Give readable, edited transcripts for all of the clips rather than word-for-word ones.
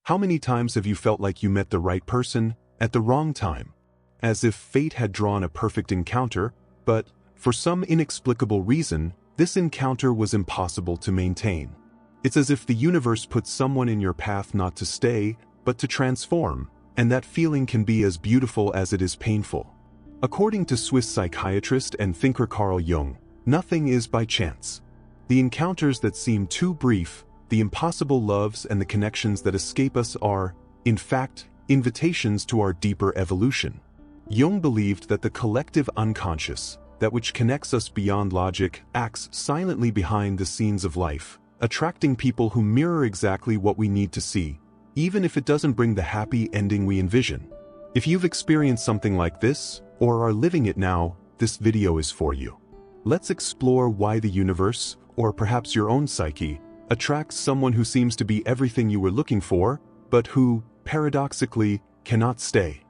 How many times have you felt like you met the right person at the wrong time? As if fate had drawn a perfect encounter, but for some inexplicable reason, this encounter was impossible to maintain. It's as if the universe put someone in your path not to stay, but to transform, and that feeling can be as beautiful as it is painful. According to Swiss psychiatrist and thinker Carl Jung, nothing is by chance. The encounters that seem too brief, the impossible loves and the connections that escape us are, in fact, invitations to our deeper evolution. Jung believed that the collective unconscious, that which connects us beyond logic, acts silently behind the scenes of life, attracting people who mirror exactly what we need to see, even if it doesn't bring the happy ending we envision. If you've experienced something like this, or are living it now, this video is for you. Let's explore why the universe, or perhaps your own psyche, attracts someone who seems to be everything you were looking for, but who, paradoxically, cannot stay.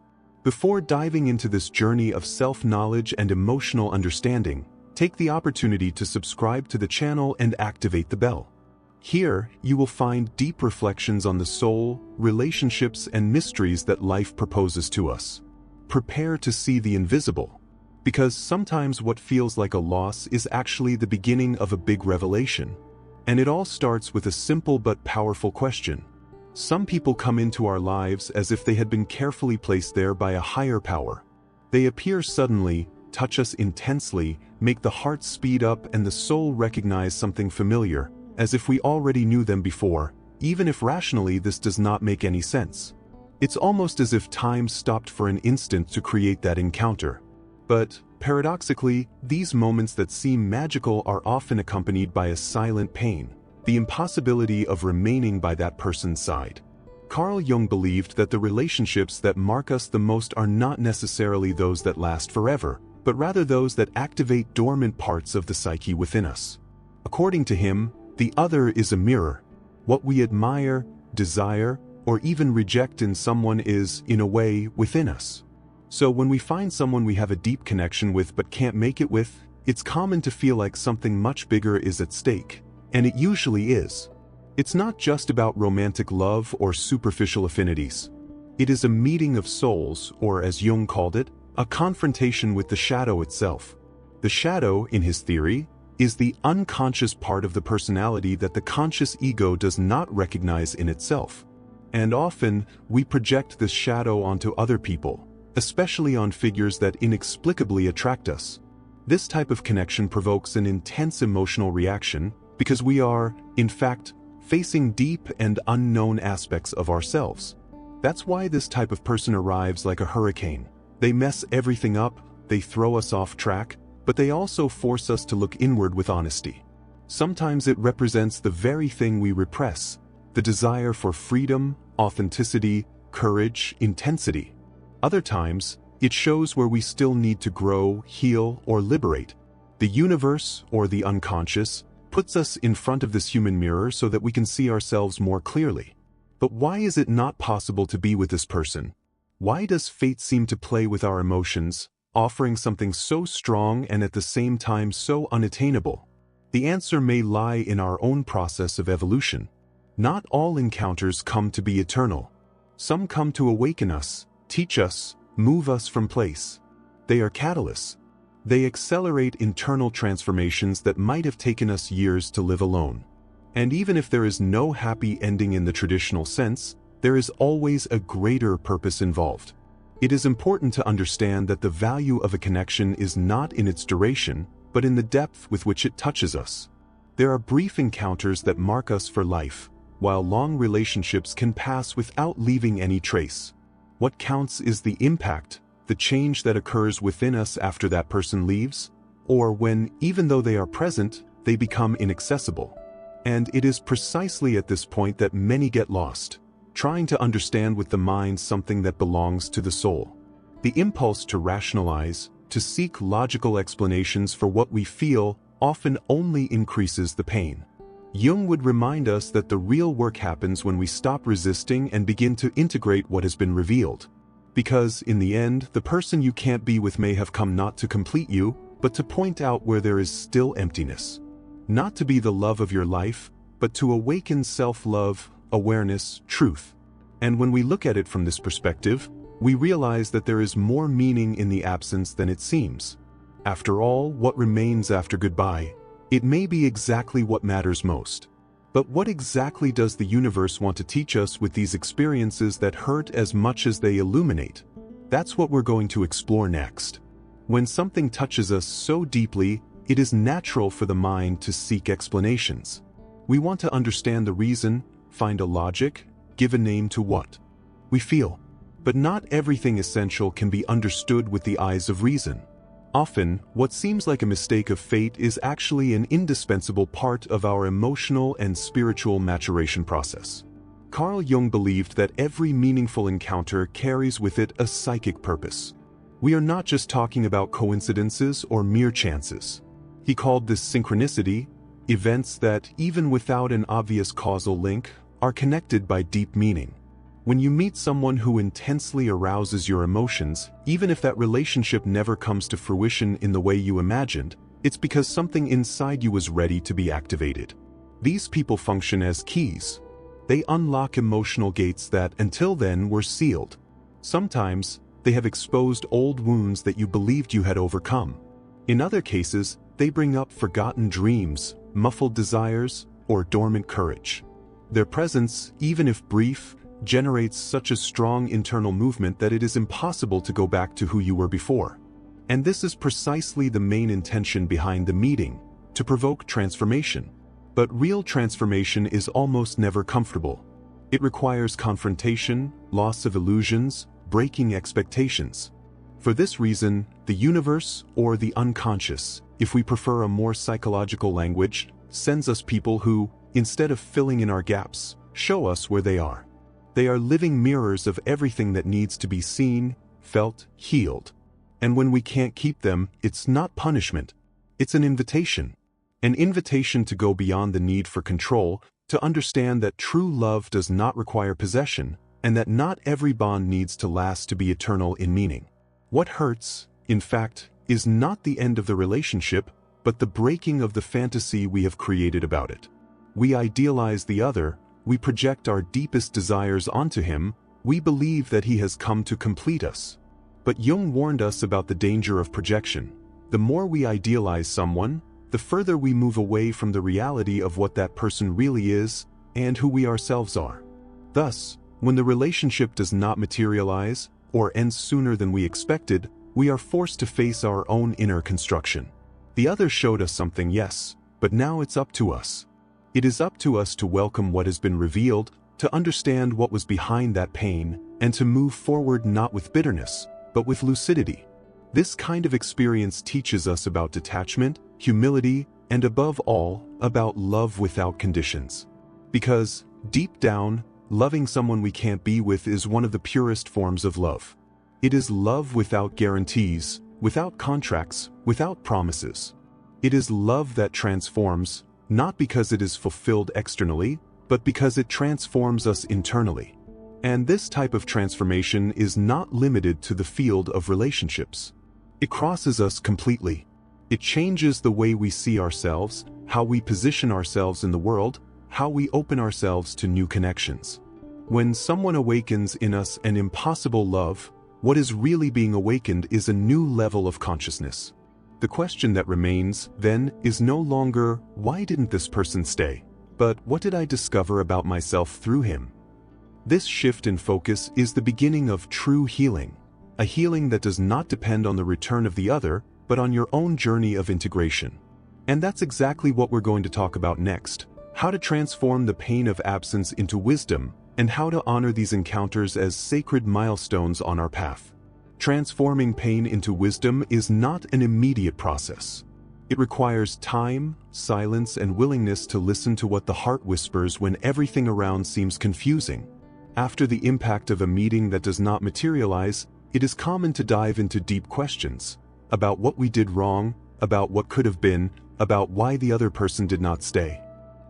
Before diving into this journey of self-knowledge and emotional understanding, take the opportunity to subscribe to the channel and activate the bell. Here, you will find deep reflections on the soul, relationships, and mysteries that life proposes to us. Prepare to see the invisible, because sometimes what feels like a loss is actually the beginning of a big revelation. And it all starts with a simple but powerful question. Some people come into our lives as if they had been carefully placed there by a higher power. They appear suddenly, touch us intensely, make the heart speed up and the soul recognize something familiar, as if we already knew them before, even if rationally this does not make any sense. It's almost as if time stopped for an instant to create that encounter. But, paradoxically, these moments that seem magical are often accompanied by a silent pain, the impossibility of remaining by that person's side. Carl Jung believed that the relationships that mark us the most are not necessarily those that last forever, but rather those that activate dormant parts of the psyche within us. According to him, the other is a mirror. What we admire, desire, or even reject in someone is, in a way, within us. So when we find someone we have a deep connection with but can't make it with, it's common to feel like something much bigger is at stake. And it usually is. It's not just about romantic love or superficial affinities. It is a meeting of souls, or as Jung called it, a confrontation with the shadow itself. The shadow, in his theory, is the unconscious part of the personality that the conscious ego does not recognize in itself. And often, we project this shadow onto other people, especially on figures that inexplicably attract us. This type of connection provokes an intense emotional reaction, because we are, in fact, facing deep and unknown aspects of ourselves. That's why this type of person arrives like a hurricane. They mess everything up, they throw us off track, but they also force us to look inward with honesty. Sometimes it represents the very thing we repress, the desire for freedom, authenticity, courage, intensity. Other times, it shows where we still need to grow, heal, or liberate. The universe, or the unconscious, puts us in front of this human mirror so that we can see ourselves more clearly. But why is it not possible to be with this person? Why does fate seem to play with our emotions, offering something so strong and at the same time so unattainable? The answer may lie in our own process of evolution. Not all encounters come to be eternal. Some come to awaken us, teach us, move us from place. They are catalysts. They accelerate internal transformations that might have taken us years to live alone. And even if there is no happy ending in the traditional sense, there is always a greater purpose involved. It is important to understand that the value of a connection is not in its duration, but in the depth with which it touches us. There are brief encounters that mark us for life, while long relationships can pass without leaving any trace. What counts is the impact, the change that occurs within us after that person leaves, or when, even though they are present, they become inaccessible. And it is precisely at this point that many get lost, trying to understand with the mind something that belongs to the soul. The impulse to rationalize, to seek logical explanations for what we feel, often only increases the pain. Jung would remind us that the real work happens when we stop resisting and begin to integrate what has been revealed. Because, in the end, the person you can't be with may have come not to complete you, but to point out where there is still emptiness. Not to be the love of your life, but to awaken self-love, awareness, truth. And when we look at it from this perspective, we realize that there is more meaning in the absence than it seems. After all, what remains after goodbye? It may be exactly what matters most. But what exactly does the universe want to teach us with these experiences that hurt as much as they illuminate? That's what we're going to explore next. When something touches us so deeply, it is natural for the mind to seek explanations. We want to understand the reason, find a logic, give a name to what we feel. But not everything essential can be understood with the eyes of reason. Often, what seems like a mistake of fate is actually an indispensable part of our emotional and spiritual maturation process. Carl Jung believed that every meaningful encounter carries with it a psychic purpose. We are not just talking about coincidences or mere chances. He called this synchronicity, events that, even without an obvious causal link, are connected by deep meaning. When you meet someone who intensely arouses your emotions, even if that relationship never comes to fruition in the way you imagined, it's because something inside you was ready to be activated. These people function as keys. They unlock emotional gates that, until then, were sealed. Sometimes, they have exposed old wounds that you believed you had overcome. In other cases, they bring up forgotten dreams, muffled desires, or dormant courage. Their presence, even if brief, generates such a strong internal movement that it is impossible to go back to who you were before. And this is precisely the main intention behind the meeting, to provoke transformation. But real transformation is almost never comfortable. It requires confrontation, loss of illusions, breaking expectations. For this reason, the universe, or the unconscious, if we prefer a more psychological language, sends us people who, instead of filling in our gaps, show us where they are. They are living mirrors of everything that needs to be seen, felt, healed. And when we can't keep them, it's not punishment. It's an invitation. An invitation to go beyond the need for control, to understand that true love does not require possession, and that not every bond needs to last to be eternal in meaning. What hurts, in fact, is not the end of the relationship, but the breaking of the fantasy we have created about it. We idealize the other, we project our deepest desires onto him, we believe that he has come to complete us. But Jung warned us about the danger of projection. The more we idealize someone, the further we move away from the reality of what that person really is and who we ourselves are. Thus, when the relationship does not materialize or ends sooner than we expected, we are forced to face our own inner construction. The other showed us something, yes, but now it's up to us. It is up to us to welcome what has been revealed, to understand what was behind that pain, and to move forward not with bitterness, but with lucidity. This kind of experience teaches us about detachment, humility, and above all, about love without conditions. Because, deep down, loving someone we can't be with is one of the purest forms of love. It is love without guarantees, without contracts, without promises. It is love that transforms, not because it is fulfilled externally, but because it transforms us internally. And this type of transformation is not limited to the field of relationships. It crosses us completely. It changes the way we see ourselves, how we position ourselves in the world, how we open ourselves to new connections. When someone awakens in us an impossible love, what is really being awakened is a new level of consciousness. The question that remains, then, is no longer, why didn't this person stay? But what did I discover about myself through him? This shift in focus is the beginning of true healing, a healing that does not depend on the return of the other, but on your own journey of integration. And that's exactly what we're going to talk about next, how to transform the pain of absence into wisdom, and how to honor these encounters as sacred milestones on our path. Transforming pain into wisdom is not an immediate process. It requires time, silence, and willingness to listen to what the heart whispers when everything around seems confusing. After the impact of a meeting that does not materialize, it is common to dive into deep questions about what we did wrong, about what could have been, about why the other person did not stay.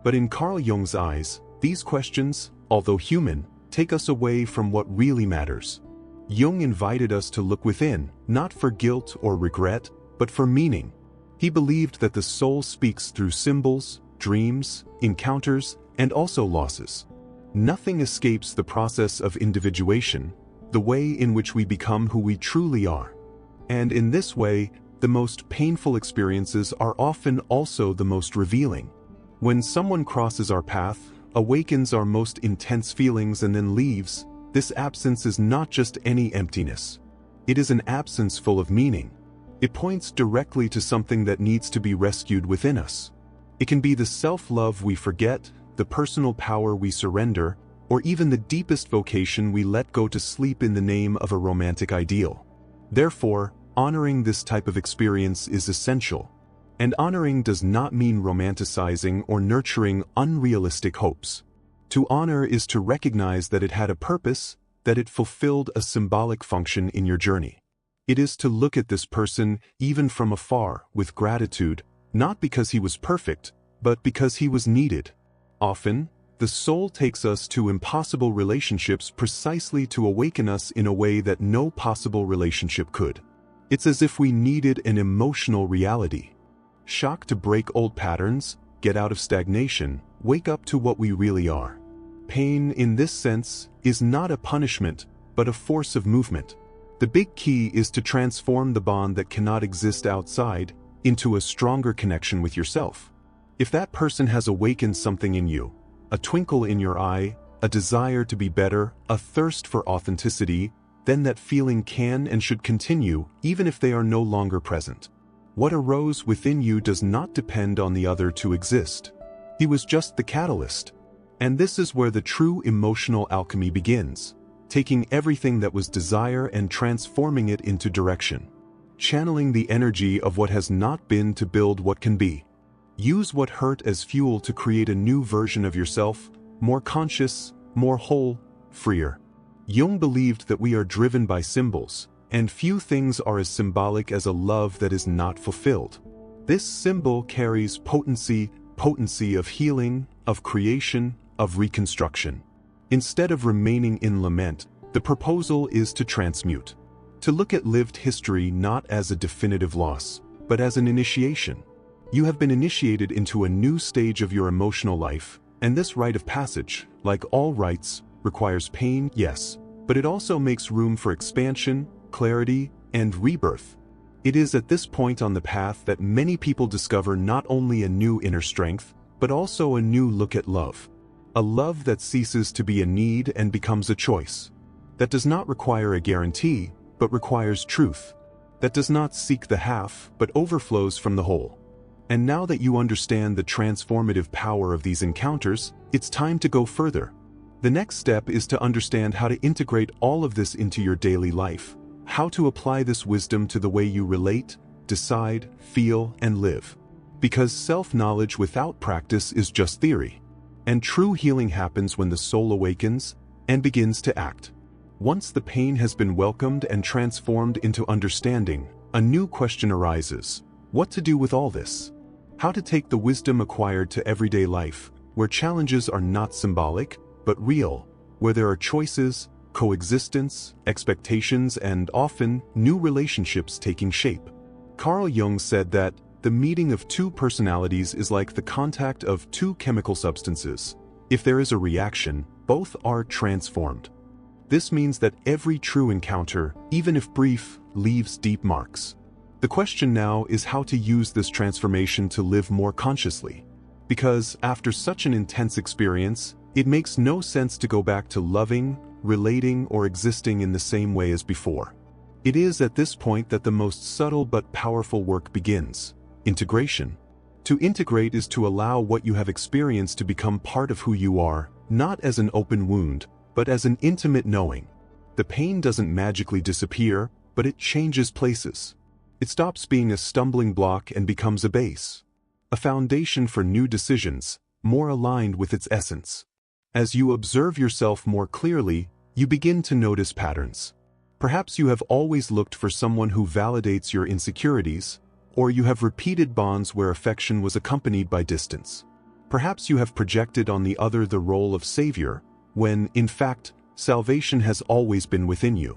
But in Carl Jung's eyes, these questions, although human, take us away from what really matters. Jung invited us to look within, not for guilt or regret, but for meaning. He believed that the soul speaks through symbols, dreams, encounters, and also losses. Nothing escapes the process of individuation, the way in which we become who we truly are. And in this way, the most painful experiences are often also the most revealing. When someone crosses our path, awakens our most intense feelings and then leaves, this absence is not just any emptiness. It is an absence full of meaning. It points directly to something that needs to be rescued within us. It can be the self-love we forget, the personal power we surrender, or even the deepest vocation we let go to sleep in the name of a romantic ideal. Therefore, honoring this type of experience is essential. And honoring does not mean romanticizing or nurturing unrealistic hopes. To honor is to recognize that it had a purpose, that it fulfilled a symbolic function in your journey. It is to look at this person, even from afar, with gratitude, not because he was perfect, but because he was needed. Often, the soul takes us to impossible relationships precisely to awaken us in a way that no possible relationship could. It's as if we needed an emotional reality. Shock to break old patterns, get out of stagnation, wake up to what we really are. Pain, in this sense, is not a punishment, but a force of movement. The big key is to transform the bond that cannot exist outside into a stronger connection with yourself. If that person has awakened something in you, a twinkle in your eye, a desire to be better, a thirst for authenticity, then that feeling can and should continue even if they are no longer present. What arose within you does not depend on the other to exist. He was just the catalyst. And this is where the true emotional alchemy begins, taking everything that was desire and transforming it into direction. Channeling the energy of what has not been to build what can be. Use what hurt as fuel to create a new version of yourself, more conscious, more whole, freer. Jung believed that we are driven by symbols, and few things are as symbolic as a love that is not fulfilled. This symbol carries potency of healing, of creation, of reconstruction. Instead of remaining in lament, the proposal is to transmute. To look at lived history not as a definitive loss, but as an initiation. You have been initiated into a new stage of your emotional life, and this rite of passage, like all rites, requires pain, yes, but it also makes room for expansion, clarity, and rebirth. It is at this point on the path that many people discover not only a new inner strength, but also a new look at love. A love that ceases to be a need and becomes a choice. That does not require a guarantee, but requires truth. That does not seek the half, but overflows from the whole. And now that you understand the transformative power of these encounters, it's time to go further. The next step is to understand how to integrate all of this into your daily life, how to apply this wisdom to the way you relate, decide, feel, and live. Because self-knowledge without practice is just theory. And true healing happens when the soul awakens and begins to act. Once the pain has been welcomed and transformed into understanding, a new question arises: what to do with all this? How to take the wisdom acquired to everyday life, where challenges are not symbolic, but real, where there are choices, coexistence, expectations, and often new relationships taking shape. Carl Jung said that the meeting of two personalities is like the contact of two chemical substances. If there is a reaction, both are transformed. This means that every true encounter, even if brief, leaves deep marks. The question now is how to use this transformation to live more consciously. Because after such an intense experience, it makes no sense to go back to loving, relating, or existing in the same way as before. It is at this point that the most subtle but powerful work begins: integration. To integrate is to allow what you have experienced to become part of who you are, not as an open wound, but as an intimate knowing. The pain doesn't magically disappear, but it changes places. It stops being a stumbling block and becomes a base. A foundation for new decisions, more aligned with its essence. As you observe yourself more clearly, you begin to notice patterns. Perhaps you have always looked for someone who validates your insecurities, or you have repeated bonds where affection was accompanied by distance. Perhaps you have projected on the other the role of savior, when, in fact, salvation has always been within you.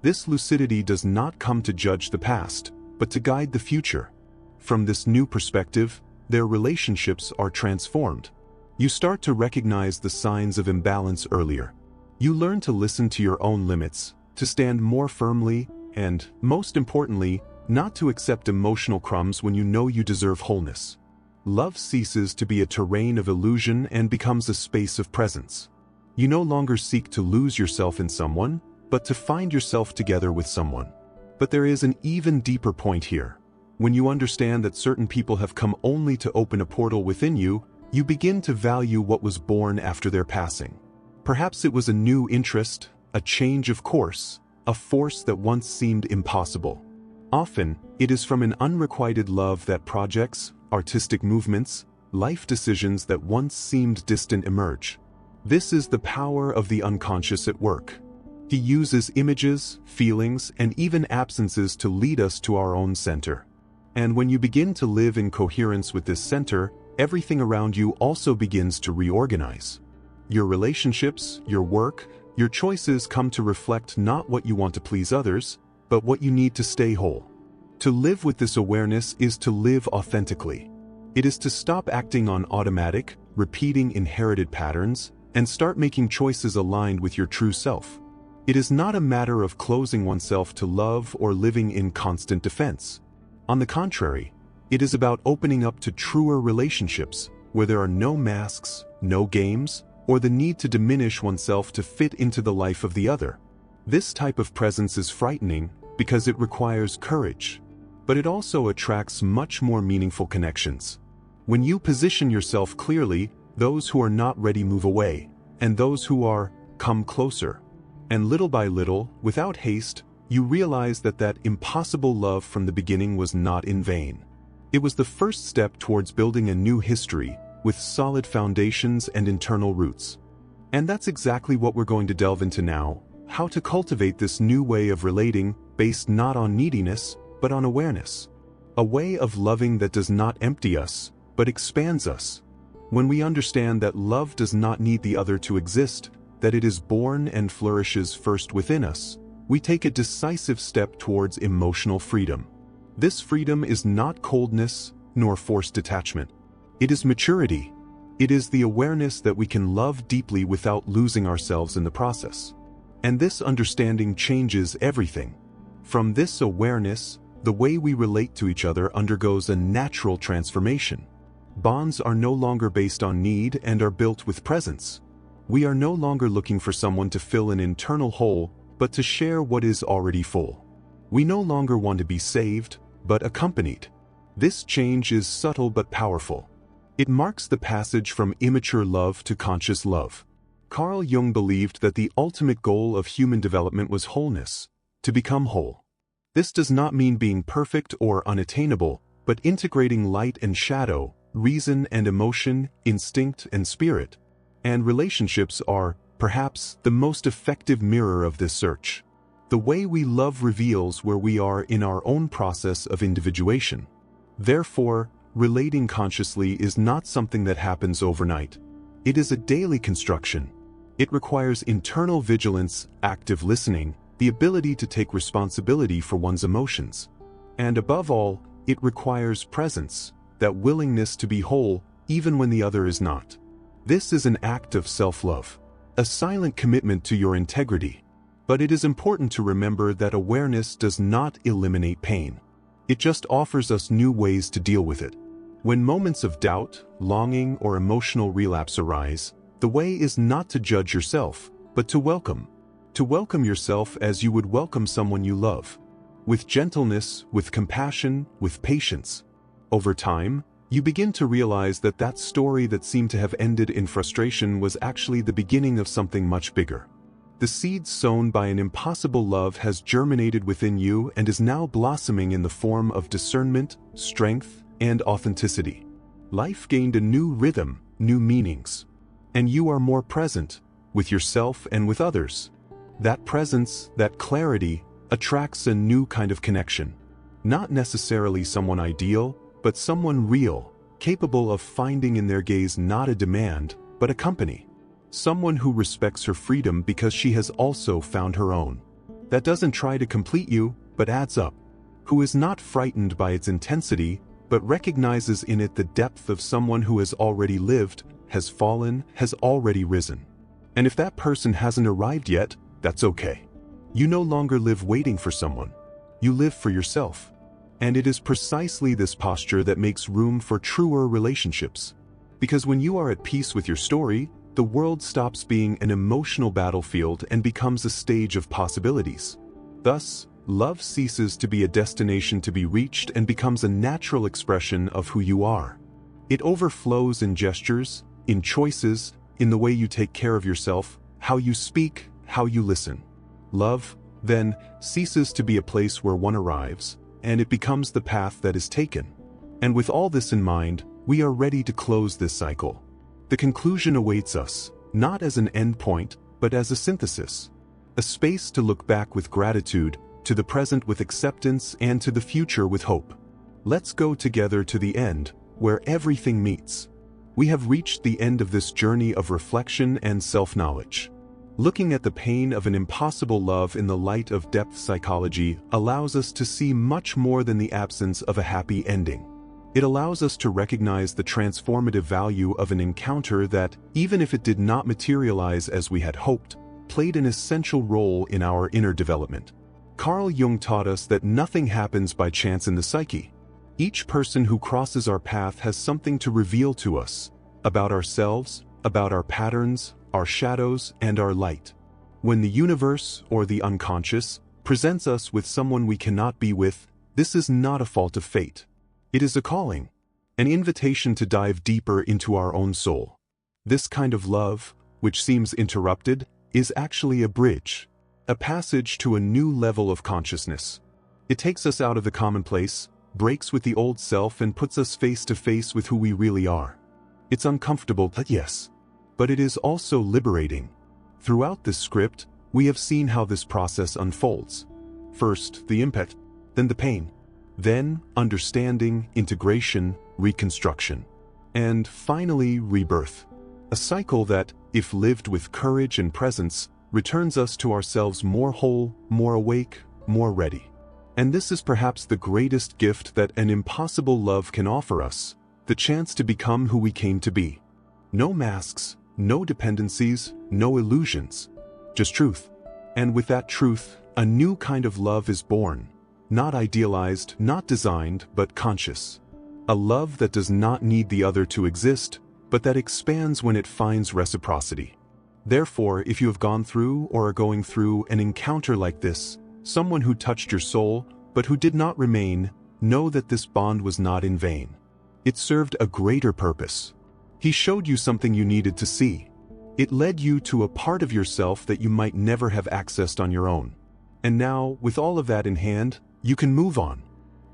This lucidity does not come to judge the past, but to guide the future. From this new perspective, their relationships are transformed. You start to recognize the signs of imbalance earlier. You learn to listen to your own limits, to stand more firmly, and, most importantly, not to accept emotional crumbs when you know you deserve wholeness. Love ceases to be a terrain of illusion and becomes a space of presence. You no longer seek to lose yourself in someone, but to find yourself together with someone. But there is an even deeper point here. When you understand that certain people have come only to open a portal within you, you begin to value what was born after their passing. Perhaps it was a new interest, a change of course, a force that once seemed impossible. Often, it is from an unrequited love that projects, artistic movements, life decisions that once seemed distant emerge. This is the power of the unconscious at work. He uses images, feelings, and even absences to lead us to our own center. And when you begin to live in coherence with this center, everything around you also begins to reorganize. Your relationships, your work, your choices come to reflect not what you want to please others, but what you need to stay whole. To live with this awareness is to live authentically. It is to stop acting on automatic, repeating inherited patterns, and start making choices aligned with your true self. It is not a matter of closing oneself to love or living in constant defense. On the contrary, it is about opening up to truer relationships, where there are no masks, no games, or the need to diminish oneself to fit into the life of the other. This type of presence is frightening because it requires courage, but it also attracts much more meaningful connections. When you position yourself clearly, those who are not ready move away, and those who are, come closer. And little by little, without haste, you realize that impossible love from the beginning was not in vain. It was the first step towards building a new history, with solid foundations and internal roots. And that's exactly what we're going to delve into now, how to cultivate this new way of relating based not on neediness, but on awareness. A way of loving that does not empty us, but expands us. When we understand that love does not need the other to exist, that it is born and flourishes first within us, we take a decisive step towards emotional freedom. This freedom is not coldness, nor forced detachment. It is maturity. It is the awareness that we can love deeply without losing ourselves in the process. And this understanding changes everything. From this awareness, the way we relate to each other undergoes a natural transformation. Bonds are no longer based on need and are built with presence. We are no longer looking for someone to fill an internal hole, but to share what is already full. We no longer want to be saved, but accompanied. This change is subtle but powerful. It marks the passage from immature love to conscious love. Carl Jung believed that the ultimate goal of human development was wholeness, to become whole. This does not mean being perfect or unattainable, but integrating light and shadow, reason and emotion, instinct and spirit. And relationships are, perhaps, the most effective mirror of this search. The way we love reveals where we are in our own process of individuation. Therefore, relating consciously is not something that happens overnight. It is a daily construction. It requires internal vigilance, active listening, the ability to take responsibility for one's emotions. And above all, it requires presence, that willingness to be whole, even when the other is not. This is an act of self-love, a silent commitment to your integrity. But it is important to remember that awareness does not eliminate pain. It just offers us new ways to deal with it. When moments of doubt, longing, or emotional relapse arise, the way is not to judge yourself, but to welcome. To welcome yourself as you would welcome someone you love. With gentleness, with compassion, with patience. Over time, you begin to realize that story that seemed to have ended in frustration was actually the beginning of something much bigger. The seed sown by an impossible love has germinated within you and is now blossoming in the form of discernment, strength, and authenticity. Life gained a new rhythm, new meanings. And you are more present, with yourself and with others. That presence, that clarity, attracts a new kind of connection. Not necessarily someone ideal, but someone real, capable of finding in their gaze not a demand, but a company. Someone who respects her freedom because she has also found her own. That doesn't try to complete you, but adds up. Who is not frightened by its intensity, but recognizes in it the depth of someone who has already lived, has fallen, has already risen. And if that person hasn't arrived yet, that's okay. You no longer live waiting for someone. You live for yourself. And it is precisely this posture that makes room for truer relationships. Because when you are at peace with your story, the world stops being an emotional battlefield and becomes a stage of possibilities. Thus, love ceases to be a destination to be reached and becomes a natural expression of who you are. It overflows in gestures, in choices, in the way you take care of yourself, how you speak, how you listen. Love, then, ceases to be a place where one arrives, and it becomes the path that is taken. And with all this in mind, we are ready to close this cycle. The conclusion awaits us, not as an end point, but as a synthesis. A space to look back with gratitude, to the present with acceptance, and to the future with hope. Let's go together to the end, where everything meets. We have reached the end of this journey of reflection and self-knowledge. Looking at the pain of an impossible love in the light of depth psychology allows us to see much more than the absence of a happy ending. It allows us to recognize the transformative value of an encounter that, even if it did not materialize as we had hoped, played an essential role in our inner development. Carl Jung taught us that nothing happens by chance in the psyche. Each person who crosses our path has something to reveal to us about ourselves, about our patterns, our shadows, and our light. When the universe, or the unconscious, presents us with someone we cannot be with, this is not a fault of fate. It is a calling, an invitation to dive deeper into our own soul. This kind of love, which seems interrupted, is actually a bridge, a passage to a new level of consciousness. It takes us out of the commonplace, breaks with the old self, and puts us face to face with who we really are. It's uncomfortable, yes, but it is also liberating. Throughout this script, we have seen how this process unfolds. First, the impact, then the pain, then understanding, integration, reconstruction, and finally rebirth. A cycle that, if lived with courage and presence, returns us to ourselves more whole, more awake, more ready. And this is perhaps the greatest gift that an impossible love can offer us, the chance to become who we came to be. No masks, no dependencies, no illusions, just truth. And with that truth, a new kind of love is born, not idealized, not designed, but conscious. A love that does not need the other to exist, but that expands when it finds reciprocity. Therefore, if you have gone through or are going through an encounter like this, someone who touched your soul, but who did not remain, know that this bond was not in vain. It served a greater purpose. He showed you something you needed to see. It led you to a part of yourself that you might never have accessed on your own. And now, with all of that in hand, you can move on.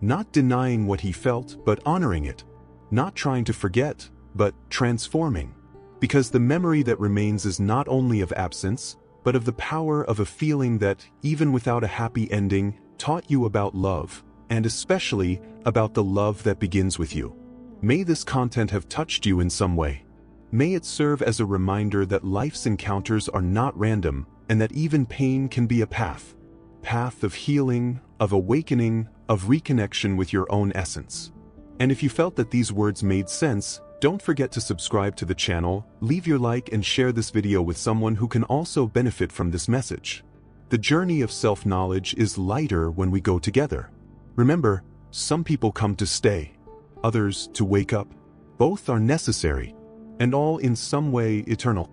Not denying what he felt, but honoring it. Not trying to forget, but transforming. Because the memory that remains is not only of absence, but of the power of a feeling that, even without a happy ending, taught you about love, and especially about the love that begins with you. May this content have touched you in some way. May it serve as a reminder that life's encounters are not random, and that even pain can be a path of healing, of awakening, of reconnection with your own essence. And if you felt that these words made sense, don't forget to subscribe to the channel, leave your like, and share this video with someone who can also benefit from this message. The journey of self-knowledge is lighter when we go together. Remember, some people come to stay, others to wake up. Both are necessary, and all in some way eternal.